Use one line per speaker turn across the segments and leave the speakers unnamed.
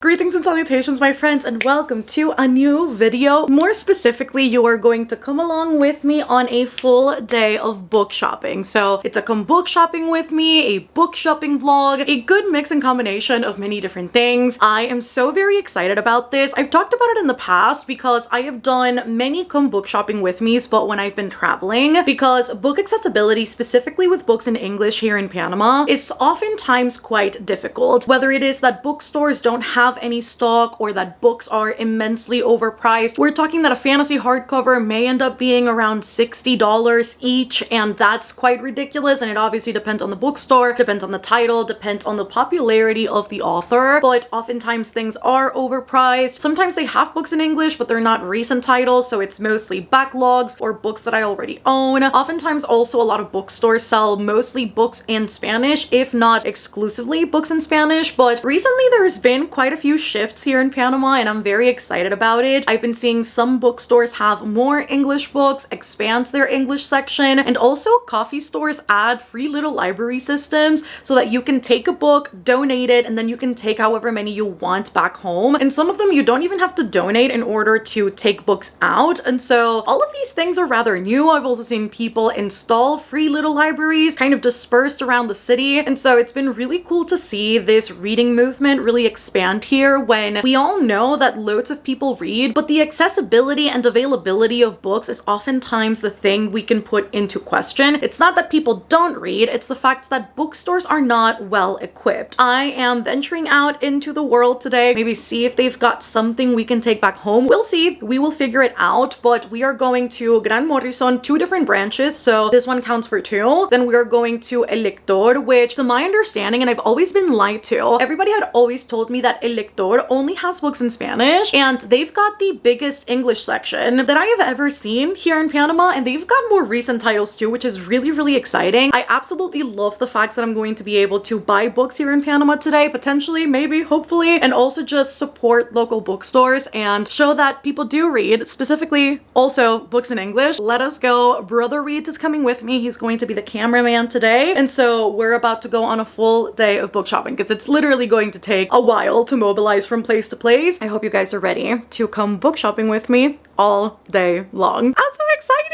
Greetings and salutations, my friends, and welcome to a new video. More specifically, you are going to come along with me on a full day of book shopping. So it's a come book shopping with me, a book shopping vlog, a good mix and combination of many different things. I am so very excited about this. I've talked about it in the past because I have done many come book shopping with me's, but when I've been traveling, because book accessibility, specifically with books in English here in Panama, is oftentimes quite difficult. Whether it is that bookstores don't have any stock or that books are immensely overpriced. We're talking that a fantasy hardcover may end up being around $60 each, and that's quite ridiculous, and it obviously depends on the bookstore, depends on the title, depends on the popularity of the author, but oftentimes things are overpriced. Sometimes they have books in English, but they're not recent titles, so it's mostly backlogs or books that I already own. Oftentimes also a lot of bookstores sell mostly books in Spanish, if not exclusively books in Spanish, but recently there's been quite a few shifts here in Panama and I'm very excited about it. I've been seeing some bookstores have more English books, expand their English section, and also coffee stores add free little library systems so that you can take a book, donate it, and then you can take however many you want back home. And some of them you don't even have to donate in order to take books out. And so all of these things are rather new. I've also seen people install free little libraries kind of dispersed around the city. And so it's been really cool to see this reading movement really expand here, when we all know that loads of people read, but the accessibility and availability of books is oftentimes the thing we can put into question. It's not that people don't read, it's the fact that bookstores are not well equipped. I am venturing out into the world today, maybe see if they've got something we can take back home. We'll see, we will figure it out, but we are going to Gran Morrison, 2 different branches, so this one counts for 2. Then we are going to El Lector, which to my understanding, and I've always been lied to, everybody had always told me that El Lector only has books in Spanish, and they've got the biggest English section that I have ever seen here in Panama, and they've got more recent titles too, which is really, really exciting. I absolutely love the fact that I'm going to be able to buy books here in Panama today, potentially, maybe, hopefully, and also just support local bookstores and show that people do read, specifically also books in English. Let us go. Brother Reads is coming with me. He's going to be the cameraman today, and so we're about to go on a full day of book shopping because it's literally going to take a while to mobilize from place to place. I hope you guys are ready to come book shopping with me all day long. I'm so excited!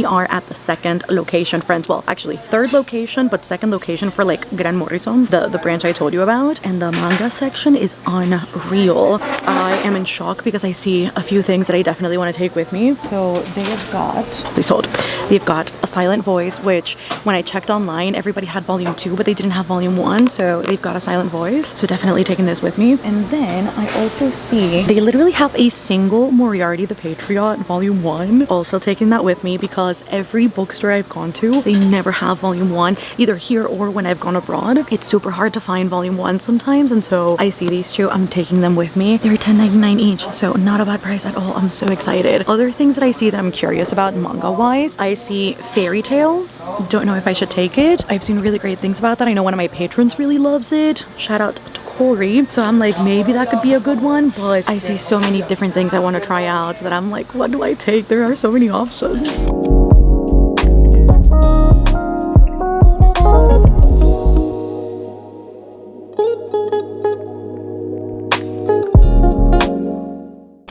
we are at the second location, friends. Well, actually third location, but second location for like Gran Morrison, the branch I told you about. And the manga section is unreal. I am in shock because I see a few things that I definitely want to take with me. So they've got, please hold, they've got A Silent Voice, which when I checked online, everybody had volume 2, but they didn't have volume 1. So they've got A Silent Voice. So definitely taking this with me. And then I also see they literally have a single Moriarty the Patriot volume 1. Also taking that with me because every bookstore I've gone to, they never have volume 1, either here or when I've gone abroad. It's super hard to find volume 1 sometimes, and so I see these two, I'm taking them with me. They're $10.99 each, so not a bad price at all. I'm so excited. Other things that I see that I'm curious about manga wise, I see Fairy Tail. Don't know if I should take it. I've seen really great things about that. I know one of my patrons really loves it. Shout out to Corey. So I'm like, maybe that could be a good one, but I see so many different things I want to try out that I'm like, what do I take? There are so many options.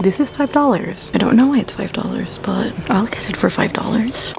This is $5. I don't know why it's $5, but I'll get it for $5.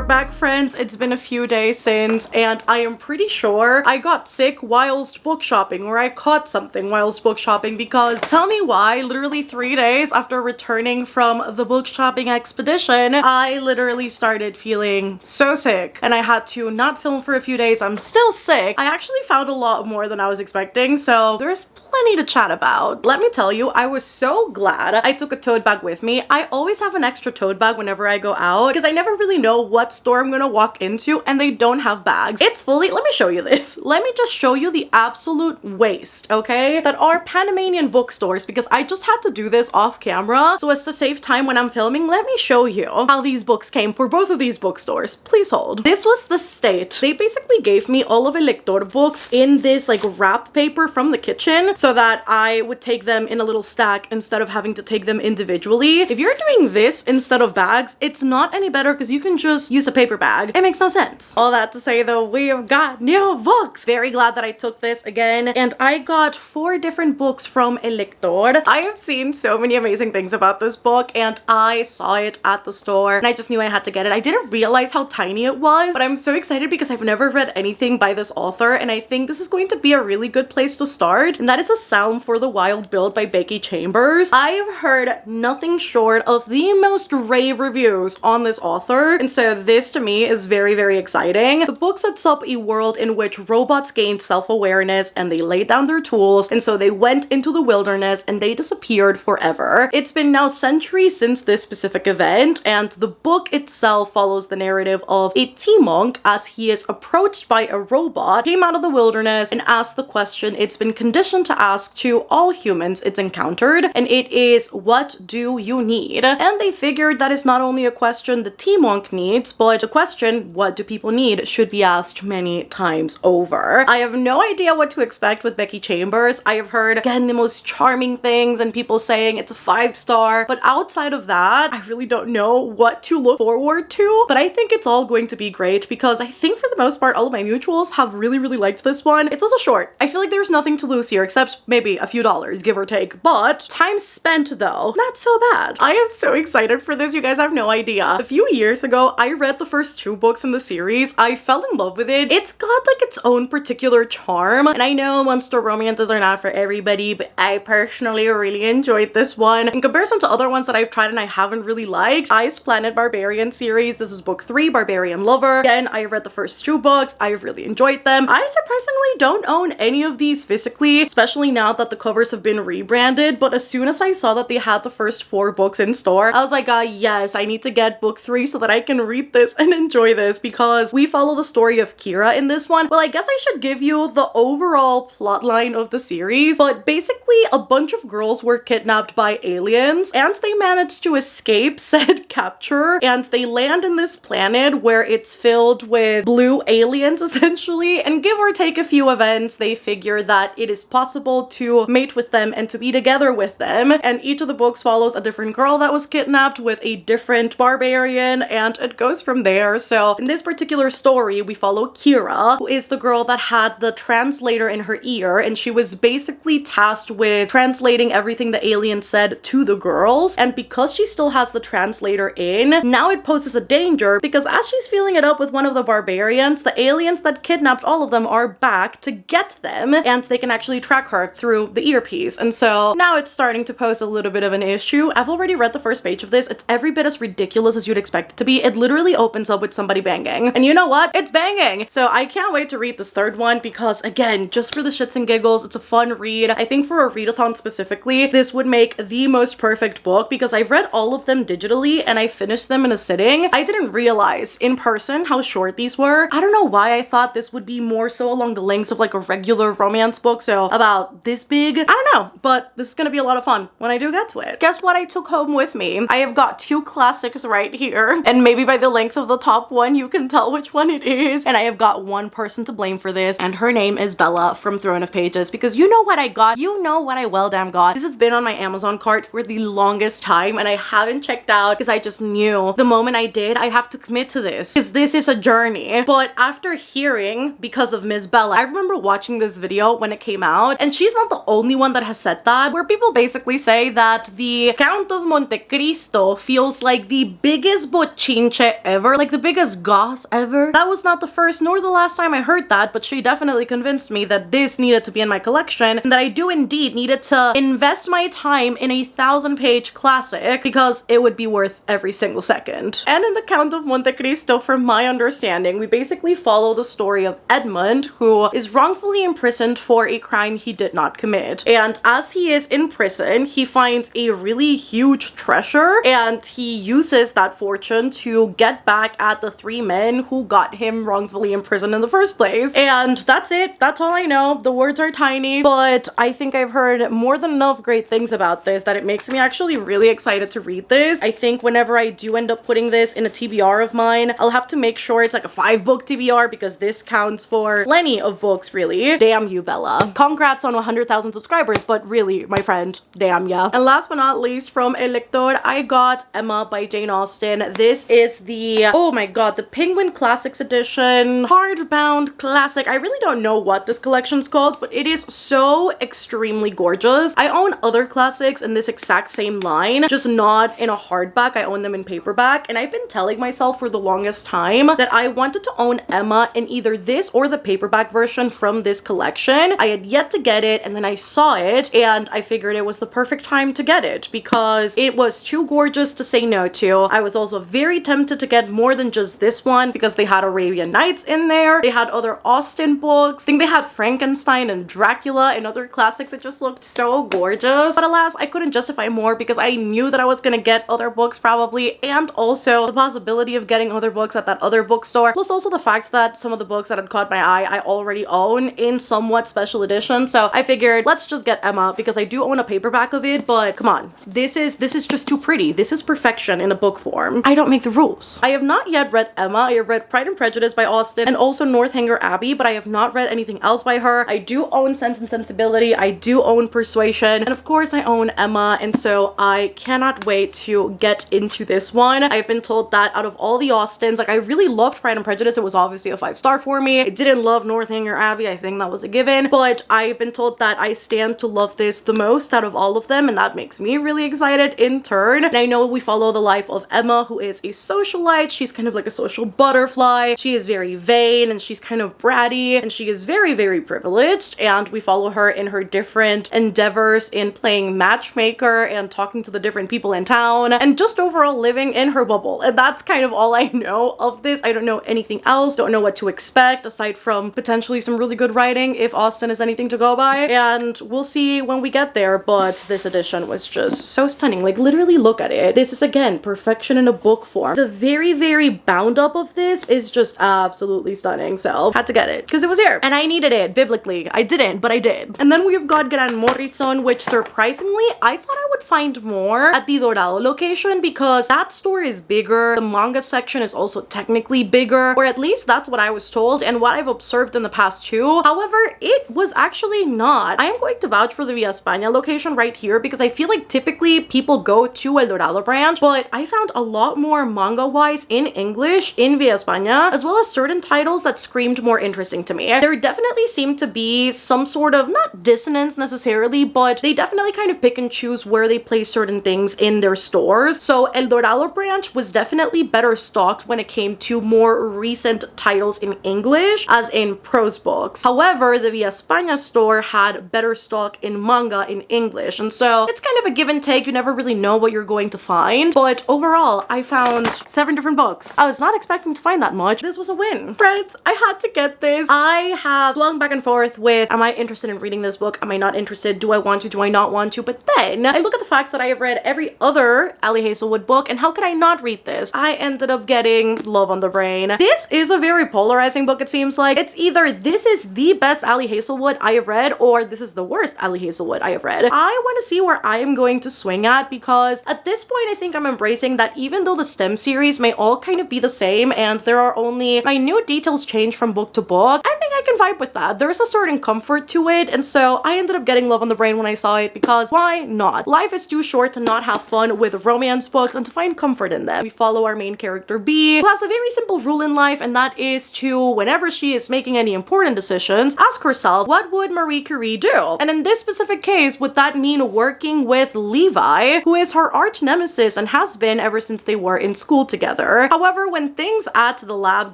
Back, friends. It's been a few days since, and I am pretty sure I got sick whilst book shopping, or I caught something whilst book shopping, because tell me why, literally 3 days after returning from the book shopping expedition, I literally started feeling so sick, and I had to not film for a few days. I'm still sick. I actually found a lot more than I was expecting, so there's plenty to chat about. Let me tell you, I was so glad I took a tote bag with me. I always have an extra tote bag whenever I go out, because I never really know what store I'm gonna walk into and they don't have bags. It's fully, let me show you this. Let me just show you the absolute waste, okay, that are Panamanian bookstores, because I just had to do this off camera so as to save time when I'm filming. Let me show you how these books came for both of these bookstores. Please hold. This was the state. They basically gave me all of Lector books in this like wrap paper from the kitchen so that I would take them in a little stack instead of having to take them individually. If you're doing this instead of bags, it's not any better because you can just use a paper bag. It makes no sense. All that to say though, we have got new books. Very glad that I took this again, and I got 4 different books from Lector. I have seen so many amazing things about this book, and I saw it at the store and I just knew I had to get it. I didn't realize how tiny it was, but I'm so excited because I've never read anything by this author, and I think this is going to be a really good place to start, and that is A Psalm for the Wild Build by Becky Chambers. I have heard nothing short of the most rave reviews on this author, and so this to me is very, very exciting. The book sets up a world in which robots gained self-awareness and they laid down their tools, and so they went into the wilderness and they disappeared forever. It's been now centuries since this specific event, and the book itself follows the narrative of a tea monk as he is approached by a robot, came out of the wilderness, and asked the question it's been conditioned to ask to all humans it's encountered, and it is, what do you need? And they figured that is not only a question the tea monk needs, but a question, what do people need, should be asked many times over. I have no idea what to expect with Becky Chambers. I have heard, again, the most charming things and people saying it's a 5-star, but outside of that, I really don't know what to look forward to, but I think it's all going to be great because I think for the most part, all of my mutuals have really, really liked this one. It's also short. I feel like there's nothing to lose here except maybe a few dollars, give or take, but time spent though, not so bad. I am so excited for this, you guys have no idea. A few years ago, I read the first 2 books in the series. I fell in love with it. It's got like its own particular charm. And I know monster romances are not for everybody, but I personally really enjoyed this one. In comparison to other ones that I've tried and I haven't really liked, Ice Planet Barbarian series, this is book 3, Barbarian Lover. Again, I read the first 2 books. I really enjoyed them. I surprisingly don't own any of these physically, especially now that the covers have been rebranded. But as soon as I saw that they had the first 4 books in store, I was like, yes, I need to get book 3 so that I can read this and enjoy this, because we follow the story of Kira in this one. Well, I guess I should give you the overall plotline of the series, but basically a bunch of girls were kidnapped by aliens and they managed to escape said capture, and they land in this planet where it's filled with blue aliens essentially, and give or take a few events, they figure that it is possible to mate with them and to be together with them. And each of the books follows a different girl that was kidnapped with a different barbarian, and it goes from there. So in this particular story, we follow Kira, who is the girl that had the translator in her ear, and she was basically tasked with translating everything the alien said to the girls. And because she still has the translator in, now it poses a danger, because as she's feeling it up with one of the barbarians, the aliens that kidnapped all of them are back to get them, and they can actually track her through the earpiece. And so now it's starting to pose a little bit of an issue. I've already read the first page of this. It's every bit as ridiculous as you'd expect it to be. It literally opens up with somebody banging. And you know what? It's banging! So I can't wait to read this third one, because again, just for the shits and giggles, it's a fun read. I think for a readathon specifically, this would make the most perfect book, because I've read all of them digitally and I finished them in a sitting. I didn't realize in person how short these were. I don't know why I thought this would be more so along the lengths of like a regular romance book, so about this big. I don't know, but this is gonna be a lot of fun when I do get to it. Guess what I took home with me? I have got 2 classics right here, and maybe by the length of the top one you can tell which one it is. And I have got one person to blame for this, and her name is Bella from Throne of Pages, because you know what I got? You know what I well damn got. This has been on my Amazon cart for the longest time and I haven't checked out, because I just knew the moment I did I'd have to commit to this, because this is a journey. But after hearing, because of Miss Bella, I remember watching this video when it came out, and she's not the only one that has said that, where people basically say that the Count of Monte Cristo feels like the biggest bochinche ever, like the biggest goss ever. That was not the first nor the last time I heard that, but she definitely convinced me that this needed to be in my collection, and that I do indeed needed to invest my time in a 1000-page classic, because it would be worth every single second. And in the Count of Monte Cristo, from my understanding, we basically follow the story of Edmund, who is wrongfully imprisoned for a crime he did not commit. And as he is in prison, he finds a really huge treasure, and he uses that fortune to get back at the 3 men who got him wrongfully imprisoned in the first place. And that's it. That's all I know. The words are tiny, but I think I've heard more than enough great things about this that it makes me actually really excited to read this. I think whenever I do end up putting this in a TBR of mine, I'll have to make sure it's like a 5-book TBR, because this counts for plenty of books, really. Damn you, Bella. Congrats on 100,000 subscribers, but really, my friend, damn ya. And last but not least, from El Lector, I got Emma by Jane Austen. This is the, oh my god, the Penguin Classics edition, hardbound classic. I really don't know what this collection's called, but it is so extremely gorgeous. I own other classics in this exact same line, just not in a hardback. I own them in paperback, and I've been telling myself for the longest time that I wanted to own Emma in either this or the paperback version from this collection. I had yet to get it, and then I saw it, and I figured it was the perfect time to get it, because it was too gorgeous to say no to. I was also very tempted to get more than just this one, because they had Arabian Nights in there, they had other Austen books, I think they had Frankenstein and Dracula and other classics that just looked so gorgeous. But alas, I couldn't justify more, because I knew that I was gonna get other books probably, and also the possibility of getting other books at that other bookstore, plus also the fact that some of the books that had caught my eye I already own in somewhat special edition. So I figured, let's just get Emma, because I do own a paperback of it, but come on, this is just too pretty. This is perfection in a book form. I don't make the rules. I have not yet read Emma. I have read Pride and Prejudice by Austen and also Northanger Abbey, but I have not read anything else by her. I do own Sense and Sensibility, I do own Persuasion, and of course I own Emma, and so I cannot wait to get into this one. I've been told that out of all the Austens, like I really loved Pride and Prejudice. It was obviously a 5-star for me. I didn't love Northanger Abbey. I think that was a given, but I've been told that I stand to love this the most out of all of them, and that makes me really excited in turn. And I know we follow the life of Emma, who is a social socialite. She's kind of like a social butterfly. She is very vain and she's kind of bratty and she is very, very privileged. And we follow her in her different endeavors in playing matchmaker and talking to the different people in town and just overall living in her bubble. And that's kind of all I know of this. I don't know anything else. Don't know what to expect aside from potentially some really good writing if Austen is anything to go by. And we'll see when we get there. But this edition was just so stunning. Like, literally look at it. This is, again, perfection in a book form. The very, very bound up of this is just absolutely stunning. So had to get it because it was here and I needed it biblically. I didn't, but I did. And then we've got Gran Morrison, which surprisingly I thought I would find more at the Dorado location because that store is bigger. The manga section is also technically bigger, or at least that's what I was told and what I've observed in the past too. However, it was actually not. I am going to vouch for the Via España location right here because I feel like typically people go to El Dorado branch, but I found a lot more manga-wise in English in Via España, as well as certain titles that screamed more interesting to me. There definitely seemed to be some sort of, not dissonance necessarily, but they definitely kind of pick and choose where they place certain things in their stores. So El Dorado branch was definitely better stocked when it came to more recent titles in English, as in prose books. However, the Via España store had better stock in manga in English, and so it's kind of a give and take. You never really know what you're going to find, but overall, I found 7 different books. I was not expecting to find that much. This was a win. Friends, I had to get this. I have swung back and forth with, am I interested in reading this book? Am I not interested? Do I want to? Do I not want to? But then I look at the fact that I have read every other Ali Hazelwood book, and how could I not read this? I ended up getting Love on the Brain. This is a very polarizing book, it seems like. It's either this is the best Ali Hazelwood I have read, or this is the worst Ali Hazelwood I have read. I want to see where I am going to swing at, because at this point I think I'm embracing that even though the STEM series may all kind of be the same and there are only minute details change from book to book, I think I can vibe with that. There's a certain comfort to it, and so I ended up getting Love on the Brain when I saw it because why not? Life is too short to not have fun with romance books and to find comfort in them. We follow our main character B, who has a very simple rule in life, and that is to, whenever she is making any important decisions, ask herself, what would Marie Curie do? And in this specific case, would that mean working with Levi, who is her arch nemesis and has been ever since they were in school together? However, when things at the lab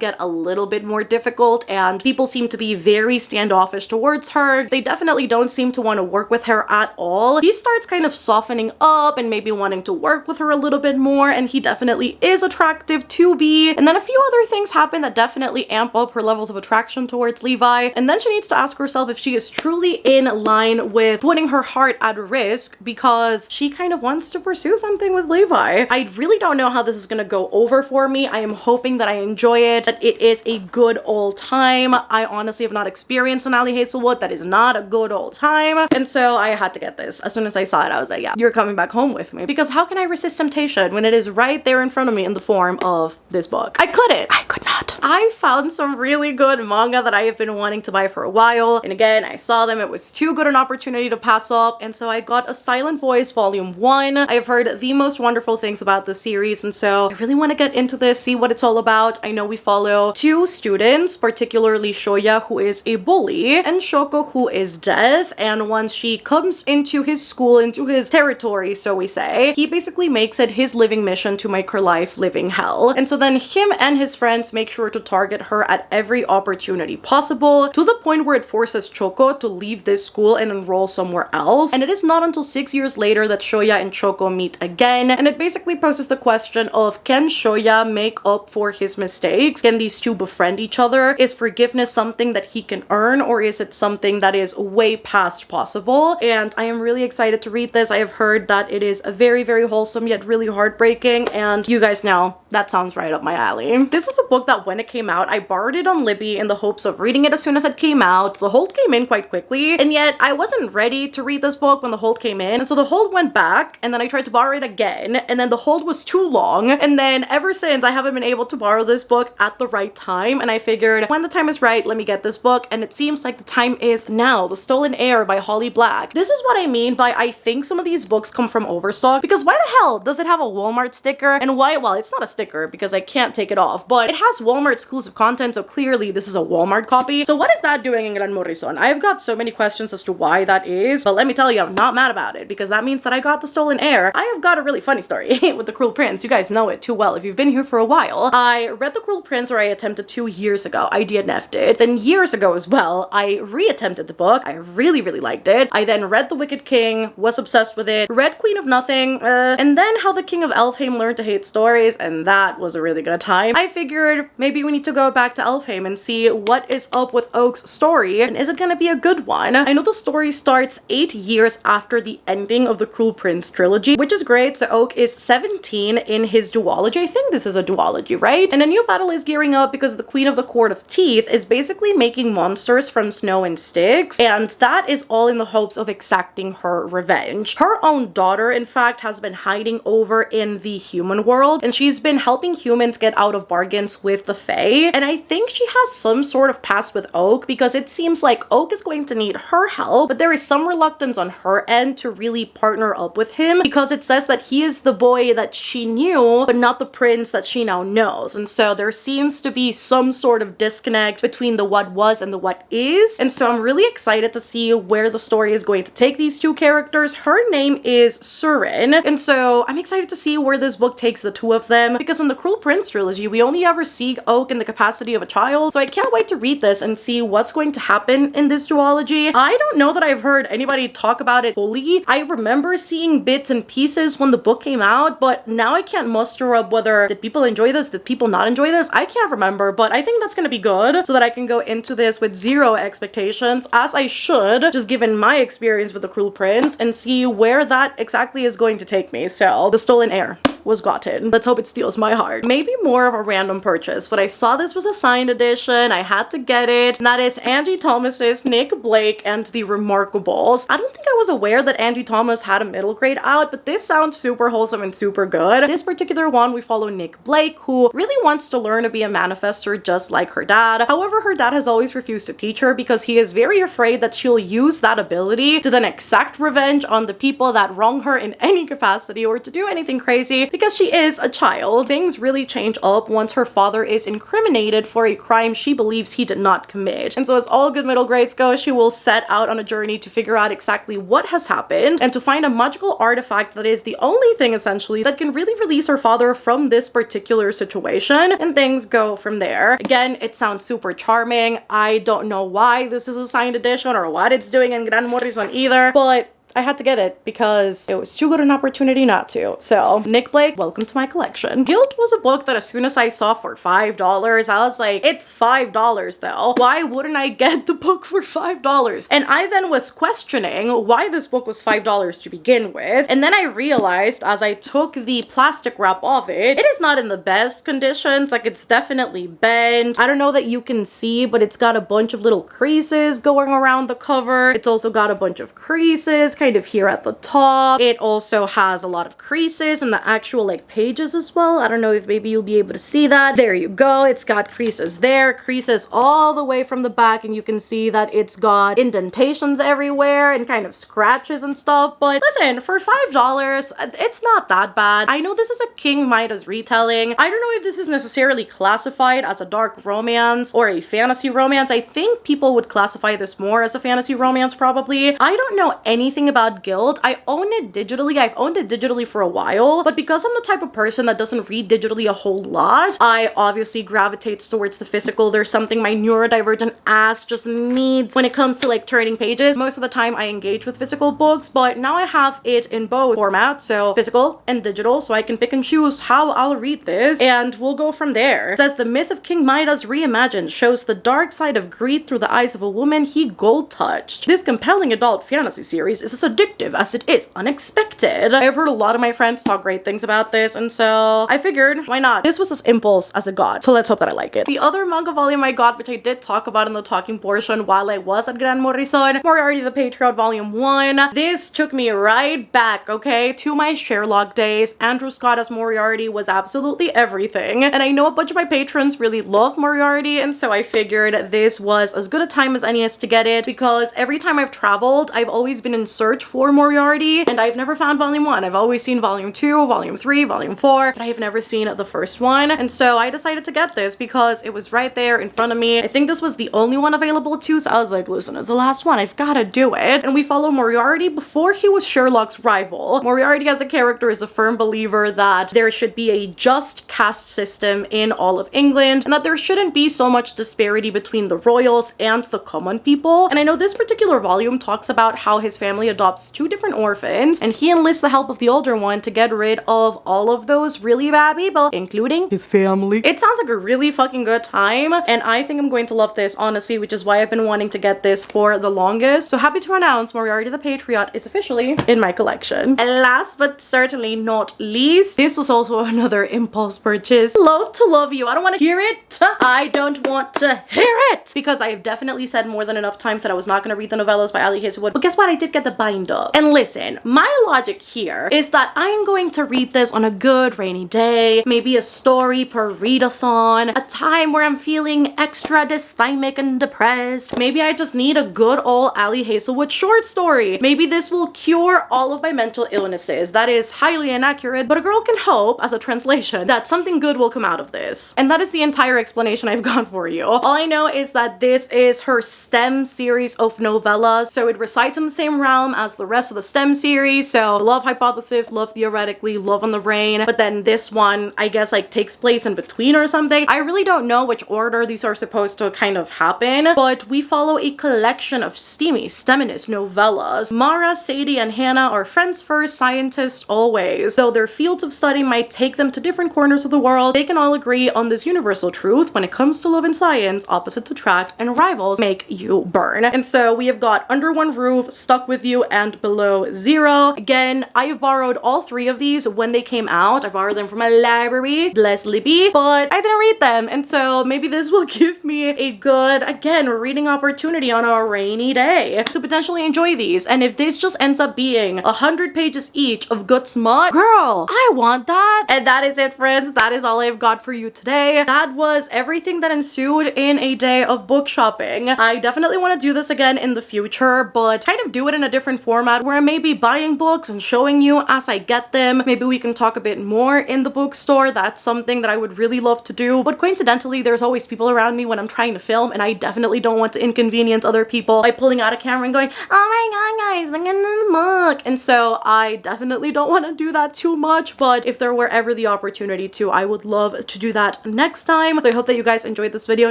get a little bit more difficult and people seem to be very standoffish towards her, they definitely don't seem to want to work with her at all. He starts kind of softening up and maybe wanting to work with her a little bit more, and he definitely is attractive to B. And then a few other things happen that definitely amp up her levels of attraction towards Levi, and then she needs to ask herself if she is truly in line with putting her heart at risk because she kind of wants to pursue something with Levi. I really don't know how this is gonna go over for me. I am hoping that I enjoy it, that it is a good old time. I honestly have not experienced an Ali Hazelwood that is not a good old time, and so I had to get this. As soon as I saw it, I was like, yeah, you're coming back home with me, because how can I resist temptation when it is right there in front of me in the form of this book? I couldn't. I could not. I found some really good manga that I have been wanting to buy for a while, and again, I saw them. It was too good an opportunity to pass up, and so I got A Silent Voice Volume 1. I've heard the most wonderful things about this series, and so I really want to get into this, see what it's all about. I know we follow 2 students, particularly Shoya, who is a bully, and Shoko, who is deaf, and once she comes into his school, into his territory, so we say, he basically makes it his living mission to make her life living hell. And so then him and his friends make sure to target her at every opportunity possible, to the point where it forces Choco to leave this school and enroll somewhere else. And it is not until 6 years later that Shoya and Choco meet again, and it basically poses the question of, can Shoya make up for his mistakes? Can these two befriend each other? Is forgiveness something that he can earn, or is it something that is way past possible? And I am really excited to read this. I have heard that it is a very, very wholesome yet really heartbreaking, and you guys know that sounds right up my alley. This is a book that when it came out, I borrowed it on Libby in the hopes of reading it as soon as it came out. The hold came in quite quickly, and yet I wasn't ready to read this book when the hold came in, and so the hold went back, and then I tried to borrow it again, and then the hold was too long, and then ever since I haven't been able to borrow this book at the right time, and I figured when the time is right, let me get this book, and it seems like the time is now. The Stolen Heir by Holly Black. This is what I mean by I think some of these books come from overstock, because why the hell does it have a Walmart sticker? And why, well, it's not a sticker because I can't take it off, but it has Walmart exclusive content, so clearly this is a Walmart copy. So what is that doing in Gran Morrison? I've got so many questions as to why that is, but let me tell you, I'm not mad about it, because that means that I got The Stolen Heir. I have got a really funny story with The Cruel Prince. You guys know it too well if you've been here for a while. I read The Cruel Prince, or I attempted 2 years ago. I DNF'd it. Then years ago as well, I re-attempted the book. I really, really liked it. I then read The Wicked King, was obsessed with it, read Queen of Nothing, and then How the King of Elfhame Learned to Hate Stories, and that was a really good time. I figured maybe we need to go back to Elfhame and see what is up with Oak's story, and is it gonna be a good one? I know the story starts 8 years after the ending of the Cruel Prince trilogy, which is great. So Oak is 17 in his duology. I think this is a duology, right? And a new battle is gearing up because the Queen of the Court of Teeth is basically making monsters from snow and sticks, and that is all in the hopes of exacting her revenge. Her own daughter, in fact, has been hiding over in the human world, and she's been helping humans get out of bargains with the Fae, and I think she has some sort of past with Oak because it seems like Oak is going to need her help, but there is some reluctance on her end to really partner up with him because it says that he is the boy that she knew, but not the prince that she now knows, and so there seems to be some sort of disconnect between the what was and the what is, and so I'm really excited to see where the story is going to take these two characters. Her name is Surin, and so I'm excited to see where this book takes the two of them, because in the Cruel Prince trilogy, we only ever see Oak in the capacity of a child, so I can't wait to read this and see what's going to happen in this duology. I don't know that I've heard anybody talk about it fully. I remember seeing bits and pieces when the book came out, but now I can't muster up whether did people enjoy this, did people not enjoy this? I can't remember, but I think that's gonna be good so that I can go into this with zero expectations, as I should, just given my experience with The Cruel Prince, and see where that exactly is going to take me. So, The Stolen Heir was gotten. Let's hope it steals my heart. Maybe more of a random purchase, but I saw this was a signed edition. I had to get it. And that is Angie Thomas's Nick Blake and the Remarkables. I don't think I was aware that Angie Thomas had a middle grade out, but this sounds super wholesome and super good. This particular one, we follow Nick Blake, who really wants to learn to be a manifester just like her dad. However, her dad has always refused to teach her because he is very afraid that she'll use that ability to then exact revenge on the people that wrong her in any capacity or to do anything crazy, because she is a child. Things really change up once her father is incriminated for a crime she believes he did not commit. And so as all good middle grades go, she will set out on a journey to figure out exactly what has happened and to find a magical artifact that is the only thing essentially that can really release her father from this particular situation, and things go from there. Again, it sounds super charming. I don't know why this is a signed edition or what it's doing in Gran Morrison either, but I had to get it because it was too good an opportunity not to. So, Nick Blake, welcome to my collection. Guilt was a book that as soon as I saw for $5, I was like, it's $5 though. Why wouldn't I get the book for $5? And I then was questioning why this book was $5 to begin with. And then I realized as I took the plastic wrap off it, it is not in the best conditions. Like, it's definitely bent. I don't know that you can see, but it's got a bunch of little creases going around the cover. It's also got a bunch of creases kind of here at the top. It also has a lot of creases in the actual like pages as well. I don't know if maybe you'll be able to see that. There you go. It's got creases there, creases all the way from the back, and you can see that it's got indentations everywhere and kind of scratches and stuff. But listen, for $5, it's not that bad. I know this is a King Midas retelling. I don't know if this is necessarily classified as a dark romance or a fantasy romance. I think people would classify this more as a fantasy romance probably. I don't know anything about Guild. I own it digitally. I've owned it digitally for a while, but because I'm the type of person that doesn't read digitally a whole lot, I obviously gravitates towards the physical. There's something my neurodivergent ass just needs when it comes to like turning pages. Most of the time I engage with physical books, but now I have it in both formats, so physical and digital, so I can pick and choose how I'll read this, and we'll go from there. It says the myth of King Midas reimagined shows the dark side of greed through the eyes of a woman he gold touched. This compelling adult fantasy series is as addictive as it is unexpected. I've heard a lot of my friends talk great things about this, and so I figured, why not? This was as impulse as it got, so let's hope that I like it. The other manga volume I got, which I did talk about in the talking portion while I was at Gran Morrison, Moriarty the Patriot Volume 1. This took me right back, okay, to my Sherlock days. Andrew Scott as Moriarty was absolutely everything, and I know a bunch of my patrons really love Moriarty, and so I figured this was as good a time as any as to get it, because every time I've traveled, I've always been in search search for Moriarty, and I've never found volume 1. I've always seen volume 2, volume 3, volume 4, but I have never seen the first one. And so I decided to get this because it was right there in front of me. I think this was the only one available too, so I was like, listen, it's the last one. I've got to do it. And we follow Moriarty before he was Sherlock's rival. Moriarty as a character is a firm believer that there should be a just caste system in all of England, and that there shouldn't be so much disparity between the royals and the common people. And I know this particular volume talks about how his family adopts 2 different orphans, and he enlists the help of the older one to get rid of all of those really bad people, including his family. It sounds like a really fucking good time, and I think I'm going to love this, honestly, which is why I've been wanting to get this for the longest. So happy to announce Moriarty the Patriot is officially in my collection. And last but certainly not least, this was also another impulse purchase. Loath to love you. I don't want to hear it. I don't want to hear it, because I've definitely said more than enough times that I was not going to read the novellas by Ali Hazelwood. But guess what? I did get the binder. And listen, my logic here is that I'm going to read this on a good rainy day, maybe a story per readathon, a time where I'm feeling extra dysthymic and depressed. Maybe I just need a good old Ali Hazelwood short story. Maybe this will cure all of my mental illnesses. That is highly inaccurate, but a girl can hope, as a translation, that something good will come out of this. And that is the entire explanation I've got for you. All I know is that this is her STEM series of novellas, so it resides in the same realm as the rest of the STEM series. So Love Hypothesis, Love Theoretically, Love on the Brain, but then this one, I guess, like takes place in between or something. I really don't know which order these are supposed to kind of happen, but we follow a collection of steamy, STEMinist novellas. Mara, Sadie, and Hannah are friends first, scientists always. Though their fields of study might take them to different corners of the world, they can all agree on this universal truth: when it comes to love and science, opposites attract and rivals make you burn. And so we have got Under One Roof, Stuck With You, and Below Zero. Again, I have borrowed all 3 of these when they came out. I borrowed them from a library, bless Libby, but I didn't read them. And so maybe this will give me a good, again, reading opportunity on a rainy day to potentially enjoy these. And if this just ends up being 100 pages each of good smut, girl, I want that. And that is it, friends. That is all I've got for you today. That was everything that ensued in a day of book shopping. I definitely want to do this again in the future, but kind of do it in a different format where I may be buying books and showing you as I get them. Maybe we can talk a bit more in the bookstore. That's something that I would really love to do. But coincidentally, there's always people around me when I'm trying to film, and I definitely don't want to inconvenience other people by pulling out a camera and going, oh my god guys, look at this book. And so I definitely don't want to do that too much, but if there were ever the opportunity to, I would love to do that next time. So I hope that you guys enjoyed this video.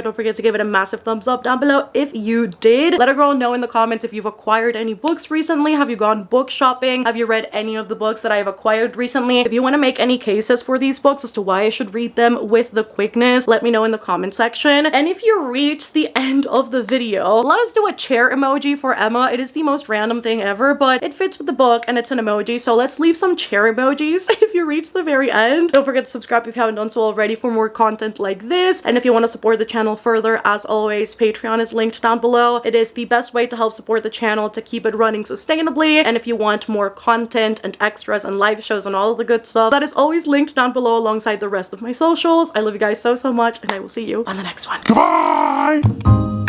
Don't forget to give it a massive thumbs up down below if you did. Let a girl know in the comments if you've acquired any books recently. Have you gone book shopping? Have you read any of the books that I've acquired recently? If you want to make any cases for these books as to why I should read them with the quickness, let me know in the comment section. And if you reach the end of the video, let us do a chair emoji for Emma. It is the most random thing ever, but it fits with the book and it's an emoji, so let's leave some chair emojis if you reach the very end. Don't forget to subscribe if you haven't done so already for more content like this. And if you want to support the channel further, as always, Patreon is linked down below. It is the best way to help support the channel to keep it running sustainably. And if you want more content and extras and live shows and all of the good stuff, that is always linked down below alongside the rest of my socials. I love you guys so much, and I will see you on the next one.
Goodbye!